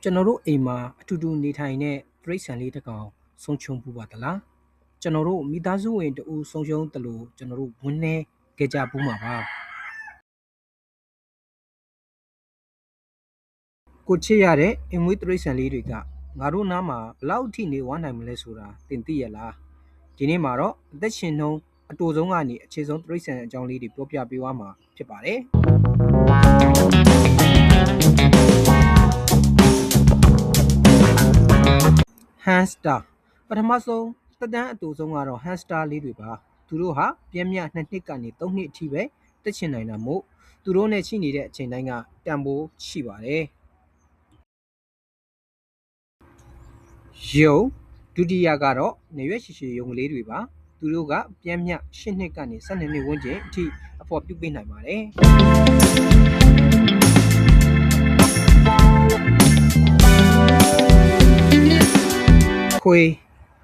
ကျွန်တော်တို့အိမ်မှာအထူတူနေထိုင်တဲ့တိရစ္ဆာန်လေးတစ်ကောင်ဆုံးရှုံးဖူးပါသလားကျွန်တော်တို့မိသားစုဝင်တဦးဆုံးရှုံးတယ်လို့ကျွန်တော်တို့ဝန်းနေကြကြပူးမှာပါကိုချစ်ရတဲ့အင်မွေးတိရစ္ဆာန်လေးတွေကငါတို့နားမှာဘလောက်ထိနေဝနိုင်မလဲဆိုတာသင်သိရလားဒီနေ့မှာတော့အသက်ရှင်နှုန်းအတူဆုံးကနေအခြေဆုံးတိရစ္ဆာန်အကြောင်းလေးတွေပြောပြပေးသွားမှာဖြစ်ပါတယ်ဟမ်စတာပထမဆုံးသက်တမ်းအတူဆုံးကတော့ဟမ်စတာလေးတွေပါသူတို့ဟာပြင်းမြ2နှစ်ကနေ3နှစ်အထိပဲတက်ချင်နိုင်တာမို့သူတို့နဲ့ရှိနေတဲ့အချိန်တိုင်းကတန်ဖိုးရှိပါတယ်ယုံဒုတိယကတော့နေရွက်ရှည်ရှည်ယုံကလေးတွေပါသူတို့ကပြင်းမြ8နှစ်ကနေ12နှစ်ဝန်းကျင်အထိအဖော်ပြုပေးနိုင်ပါတယ်ခွေ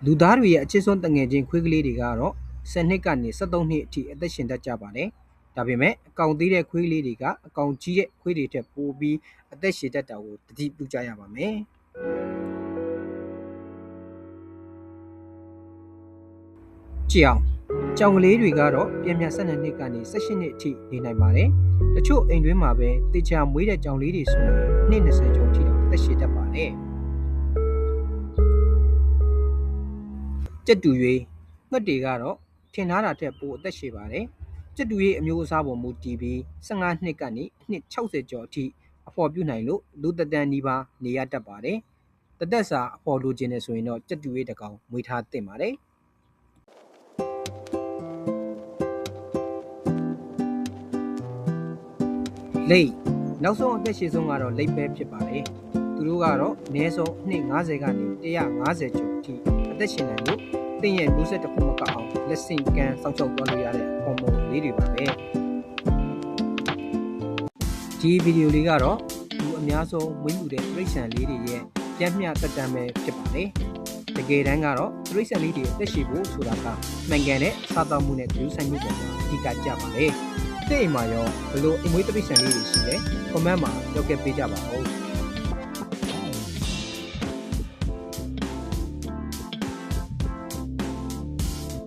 လူသားတွေရဲ့အချစ်ဆုံးတငယ်ချင်းခွေးကလေးတွေကတော့10နှစ်ကနေ13နှစ်အထိအသက်ရှင်တတ်ကြပါတယ်ဒါပေမဲ့အကောင်သေးတဲ့ခွေးကလေးတွေကအကောင်ကြီးတဲ့ခွေးတွေထက်ပိုပြီးအသက်ရှင်တတ်တာကိုသတိပြုကြရပါမယ်ကြည့်အောင်ကြောင်ကလေးတွေကတော့ပြင်းပြ12နှစ်ကနေ18နှစ်အထိနေနိုင်ပါတယ်တချို့အိမ်တွင်းမှာပဲတေချာမွေးတဲ့ကြောင်လေးတွေဆိုရင်နှစ်20ကျော်အထိတော့အသက်ရှင်တတ်ပါတယ်ကြက်တူရွေးငှက်တွေကတော့ထင်ထားတာထက်ပိုအသက်ရှည်ပါတယ်ကြက်တူရွေးအမျိုးအစားပေါ်မူတည်ပြီး15နှစ်ကနေနှစ်60ကျော်အထိအဖော်ပြုနိုင်လို့လူသက်တမ်းနီးပါးနေရတတ်ပါတယ်တသက်စာအဖော်လိုချင်တယ်ဆိုရင်တော့ကြက်တူရွေးတစ်ကောင်မွေးထားသင့်ပါတယ်လိတ်နောက်ဆုံးအသက်ရှည်ဆုံးကတော့လိတ်ပဲဖြစ်ပါတယ်သူတို့ကတော့အနည်းဆုံးနှစ်90ကနေ150ကျော်အထိအသက်ရှင်နိုင်လို့တင်းရဲ့မျိုးဆက်တစ်ခုမကအောင်လက်ဆင့်ကမ်းစောင့်ရှောက်သွားလို့ရတဲ့ဟော်မုန်းလေးတွေပါပဲဒီဗီဒီယိုလေးကတော့လူအများဆုံးမွေးမြူတဲ့တိရစ္ဆာန်လေးတွေရဲ့ပြန့်မျှသက်တမ်းပဲဖြစ်ပါတယ်တကယ်တမ်းကတော့တိရစ္ဆာန်လေးတွေအသက်ရှည်ဖို့ဆိုတာကမှန်ကန်တဲ့စားသောက်မှုနဲ့ကြိုးဆိုင်မှုပေါ်မှာအဓိကကျပါတယ်တဲ့အိမ်မှာရောဘယ်လိုအမွေးတိရစ္ဆာန်လေးတွေရှိလဲ comment မှာပြောခဲ့ပေးကြပါဦး